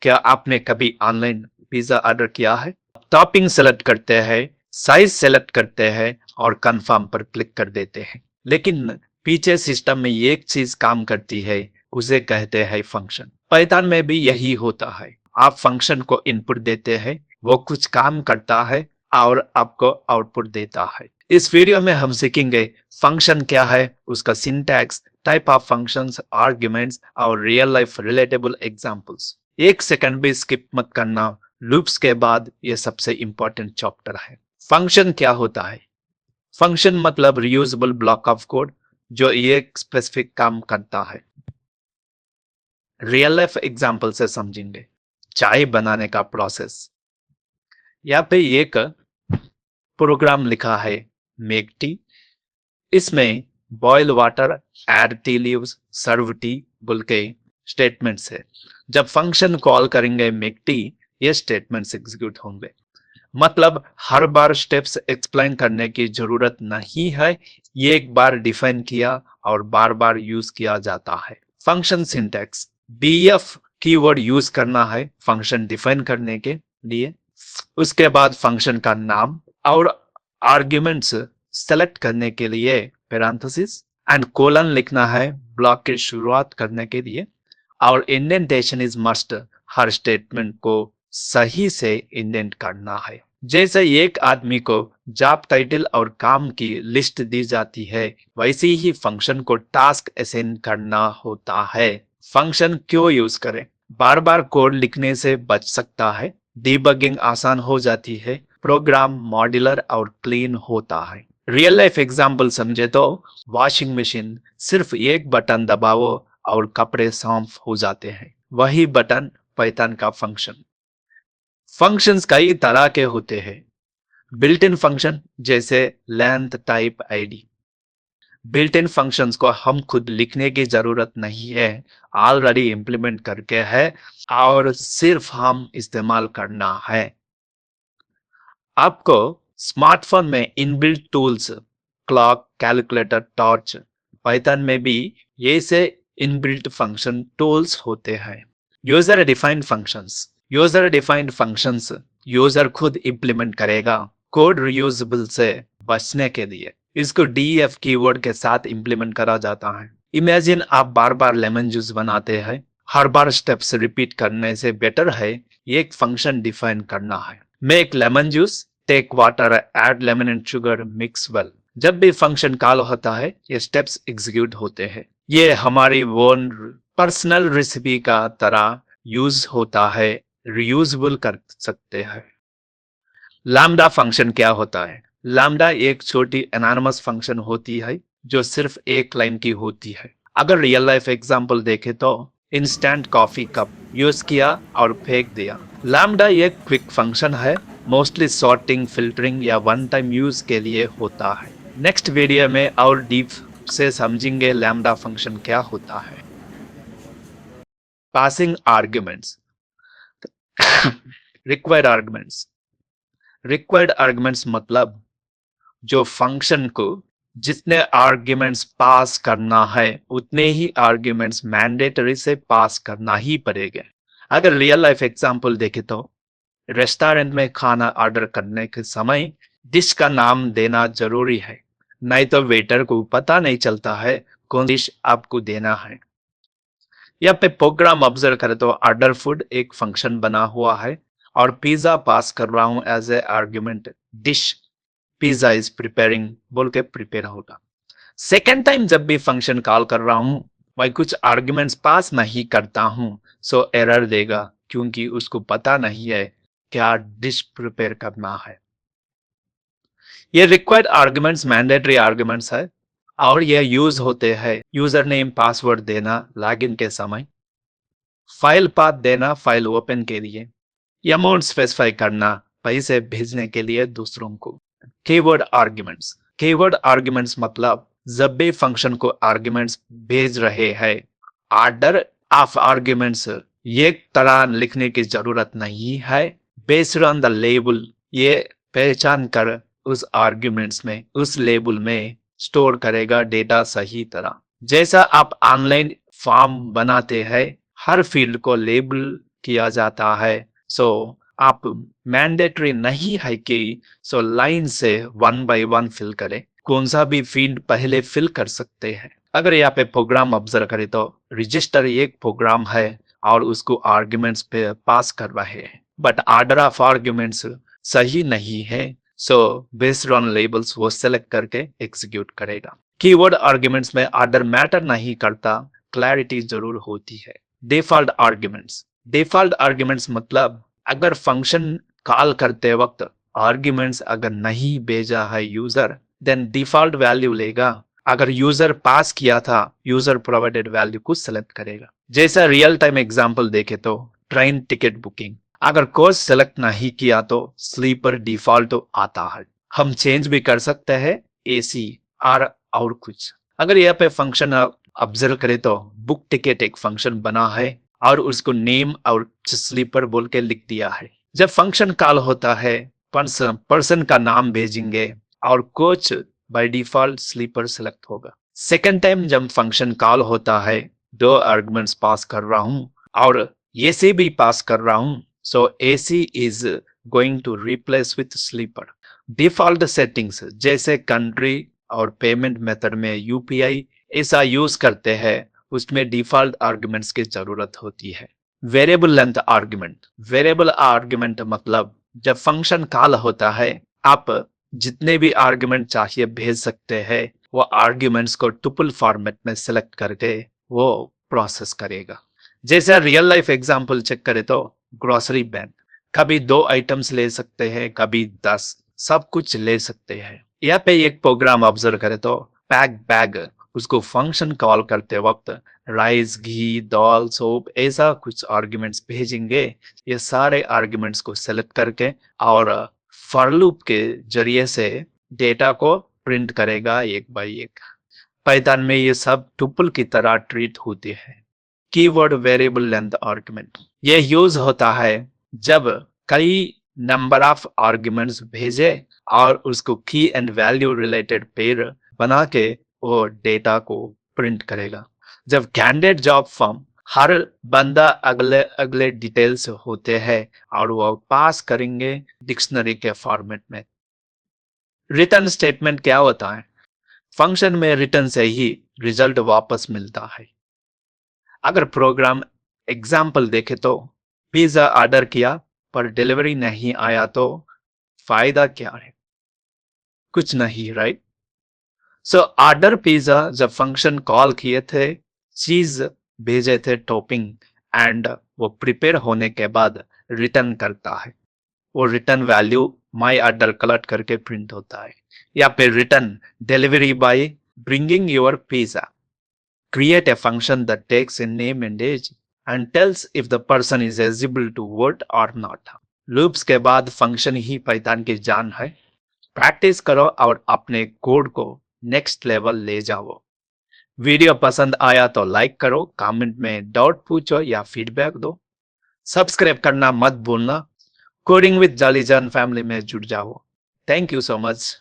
क्या आपने कभी ऑनलाइन पिज्जा ऑर्डर किया है? टॉपिंग सेलेक्ट करते हैं, साइज सेलेक्ट करते हैं और कंफर्म पर क्लिक कर देते हैं। लेकिन पीछे सिस्टम में एक चीज काम करती है, उसे कहते हैं फंक्शन। पाइथन में भी यही होता है। आप फंक्शन को इनपुट देते हैं, वो कुछ काम करता है और आपको आउटपुट देता है। इस वीडियो में हम सीखेंगे फंक्शन क्या है, उसका syntax, type of functions, arguments और रियल लाइफ रिलेटेबल एग्जांपल्स। एक सेकंड भी स्किप मत करना, लूप्स के बाद ये सबसे इंपॉर्टेंट चैप्टर है। फंक्शन क्या होता है? फंक्शन मतलब रियूजेबल ब्लॉक ऑफ कोड जो एक स्पेसिफिक काम करता है। रियल लाइफ एग्जांपल से समझेंगे। चाय बनाने का प्रोसेस। यहाँ पे एक प्रोग्राम लिखा है मेक टी। इसमें boil water, add tea leaves, serve tea बोल के स्टेटमेंट्स है। जब फंक्शन कॉल करेंगे मेक टी, ये स्टेटमेंट्स एग्जीक्यूट होंगे। मतलब हर बार स्टेप्स एक्सप्लेन करने की जरूरत नहीं है, ये एक बार डिफाइन किया और बार बार यूज किया जाता है। Function syntax. BF keyword use करना है फंक्शन डिफाइन करने के लिए। उसके बाद फंक्शन का नाम और आर्ग्यूमेंट्स सेलेक्ट करने के लिए पैरेंथेसिस एंड कोलन लिखना है ब्लॉक की शुरुआत करने के लिए। और indentation is must, her statement को सही से इंडेंट करना है। जैसे एक आदमी को जॉब टाइटल और काम की लिस्ट दी जाती है, वैसे ही फंक्शन को टास्क असाइन करना होता है। फंक्शन क्यों यूज करें? बार बार कोड लिखने से बच सकता है, डिबगिंग आसान हो जाती है, प्रोग्राम मॉड्यूलर और क्लीन होता है। रियल लाइफ एग्जांपल समझे तो वॉशिंग मशीन, सिर्फ एक बटन दबाओ और कपड़े साफ हो जाते हैं। वही बटन पाइथन का फंक्शन। फंक्शंस कई तरह के होते हैं। बिल्ट इन फंक्शन जैसे length, type, ID. Built in functions को हम खुद लिखने की जरूरत नहीं है, ऑलरेडी इंप्लीमेंट करके है और सिर्फ हम इस्तेमाल करना है। आपको स्मार्टफोन में inbuilt tools, clock, calculator, torch, Python में भी ये से इनबिल्ट फंक्शन टूल्स होते हैं। User defined functions. User defined functions user खुद इंप्लीमेंट करेगा कोड रियूजेबल से बचने के लिए। इसको डीएफ कीवर्ड के साथ इंप्लीमेंट करा जाता है। इमेजिन आप बार बार लेमन जूस बनाते हैं, हर बार स्टेप्स रिपीट करने से बेटर है एक फंक्शन डिफाइन करना है। Make lemon juice, take water, add lemon and sugar, mix well. जब भी फंक्शन कॉल होता है, ये स्टेप्स एग्जीक्यूट होते हैं। ये हमारी ओन पर्सनल रेसिपी का तरह यूज होता है, रियूजेबल कर सकते हैं। लैम्डा फंक्शन क्या होता है? लैम्डा एक छोटी एनॉनिमस फंक्शन होती है जो सिर्फ एक लाइन की होती है। अगर रियल लाइफ एग्जांपल देखें तो इंस्टेंट कॉफी कप यूज किया और फेंक दिया। लैम्डा एक क्विक फंक्शन है, मोस्टली सॉर्टिंग, फिल्टरिंग या वन टाइम यूज के लिए होता है। नेक्स्ट वीडियो में और डीप से समझेंगे लैम्डा फंक्शन क्या होता है। Passing arguments. Required arguments. Required arguments मतलब जो फंक्शन को जितने आर्ग्यूमेंट्स पास करना है उतने ही आर्ग्यूमेंट्स मैंडेटरी से पास करना ही पड़ेगा। अगर रियल लाइफ एग्जांपल देखें तो रेस्टोरेंट में खाना ऑर्डर करने के समय डिश का नाम देना जरूरी है, नहीं तो वेटर को पता नहीं चलता है कौन डिश आपको देना है। यहाँ पे प्रोग्राम ऑब्जर्व करें तो ऑर्डर फूड एक फंक्शन बना हुआ है और पिज्जा पास कर रहा हूं as a argument. Dish pizza is preparing बोल के प्रिपेयर होगा। सेकेंड टाइम जब भी फंक्शन कॉल कर रहा हूं, मैं कुछ आर्ग्यूमेंट्स पास नहीं करता हूं, सो एरर देगा क्योंकि उसको पता नहीं है क्या डिश प्रिपेयर करना है। ये रिक्वायर्ड आर्ग्यूमेंट्स मैंडेटरी आर्ग्यूमेंट्स है और ये यूज होते हैं यूजर नेम, पासवर्ड देना लॉगिन के समय, फाइल पाथ देना फाइल ओपन के लिए, अमाउंट स्पेसिफाई करना पैसे भेजने के लिए दूसरों को। Keyword arguments. कीवर्ड आर्ग्यूमेंट्स मतलब जब भी फंक्शन को आर्ग्यूमेंट्स भेज रहे हैं, ऑर्डर ऑफ आर्ग्यूमेंट्स एक तरह लिखने की जरूरत नहीं है। बेस्ड ऑन द लेबल, ये पहचान कर उस आर्ग्यूमेंट्स में, उस लेबल में स्टोर करेगा डेटा सही तरह। जैसा आप ऑनलाइन फॉर्म बनाते हैं, हर फील्ड को लेबल किया जाता है। सो आप मैंडेटरी नहीं है कि लाइन से 1 बाय 1 फिल करें, कौन सा भी फील्ड पहले फिल कर सकते हैं। अगर यहाँ पे प्रोग्राम ऑब्जर्व करें तो रजिस्टर एक प्रोग्राम है और उसको आर्ग्यूमेंट्स पे पास कर रहे हैं, बट ऑर्डर ऑफ आर्ग्यूमेंट्स सही नहीं है। सो बेस्ड ऑन लेबल्स वो सेलेक्ट करके एग्जीक्यूट करेगा। कीवर्ड आर्ग्यूमेंट्स में ऑर्डर मैटर नहीं करता, क्लैरिटी जरूर होती है। डिफॉल्ट आर्ग्यूमेंट्स, डिफॉल्ट आर्ग्यूमेंट्स मतलब अगर फंक्शन कॉल करते वक्त आर्ग्यूमेंट्स अगर नहीं भेजा है यूजर, देन डिफॉल्ट वैल्यू लेगा। अगर यूजर पास किया था, यूजर प्रोवाइडेड वैल्यू को सेलेक्ट करेगा। जैसा रियल टाइम एग्जांपल देखे तो ट्रेन टिकट बुकिंग, अगर कोर्स सेलेक्ट नहीं किया तो स्लीपर डिफॉल्ट आता है। हम चेंज भी कर सकते हैं एसी और कुछ। अगर यहाँ पे फंक्शन ऑब्जर्व करें तो बुक टिकट एक फंक्शन बना है और उसको नेम और स्लीपर बोल के लिख दिया है। जब फंक्शन कॉल होता है पर्सन का नाम भेजेंगे और coach by default sleeper select होगा। सेकेंड टाइम जब फंक्शन कॉल होता है, 2 आर्गुमेंट्स पास कर रहा हूं और एसी भी पास कर रहा हूं, so AC is going to replace with sleeper. Default settings जैसे कंट्री और पेमेंट मेथड में यूपीआई ऐसा यूज करते हैं, उसमें डिफॉल्ट आर्गुमेंट्स की जरूरत होती है। Variable length argument, variable argument मतलब जब फंक्शन कॉल होता है, आप जितने भी आर्गुमेंट चाहिए भेज सकते हैं। वो आर्ग्यूमेंट्स को टुपल फॉर्मेट में सेलेक्ट करके वो प्रोसेस करेगा। जैसे रियल लाइफ एग्जांपल चेक करें तो ग्रोसरी बैंक, कभी 2 आइटम्स ले सकते हैं, कभी 10, सब कुछ ले सकते हैं। यहाँ पे एक प्रोग्राम ऑब्जर्व करें तो पैक बैग, उसको फंक्शन कॉल करते वक्त राइस, घी, दाल, सोप ऐसा कुछ आर्ग्यूमेंट्स भेजेंगे। ये सारे आर्ग्यूमेंट्स को सेलेक्ट करके और फॉर लूप के जरिए से डेटा को प्रिंट करेगा एक बाय एक। पाइथन में ये सब टुपल की तरह ट्रीट होती है। कीवर्ड वेरिएबल लेंथ आर्गुमेंट, ये यूज होता है जब कई नंबर ऑफ आर्गुमेंट्स भेजे और उसको की एंड वैल्यू रिलेटेड पेयर बना के वो डेटा को प्रिंट करेगा। जब कैंडिडेट जॉब फॉर्म हर बंदा अगले अगले डिटेल्स होते हैं और वो पास करेंगे डिक्शनरी के फॉर्मेट में। रिटर्न स्टेटमेंट क्या होता है? फंक्शन में रिटर्न से ही रिजल्ट वापस मिलता है। अगर प्रोग्राम एग्जाम्पल देखे तो पिज्जा ऑर्डर किया पर डिलीवरी नहीं आया तो फायदा क्या है? कुछ नहीं, राइट? सो ऑर्डर पिज्जा जब फंक्शन कॉल किए थे, चीज भेजे थे टॉपिंग एंड वो प्रिपेयर होने के बाद रिटर्न करता है। वो return value my order collect करके प्रिंट होता है। या फिर return delivery by bringing your pizza. Create a function that takes a name and age and tells if the person is eligible to vote or not. Loops के बाद function ही Python की जान है। प्रैक्टिस करो और अपने कोड को next level ले जाओ। वीडियो पसंद आया तो लाइक करो, कमेंट में डाउट पूछो या फीडबैक दो। सब्सक्राइब करना मत भूलना। Coding with jolly John family में जुड़ जाओ। Thank you so much.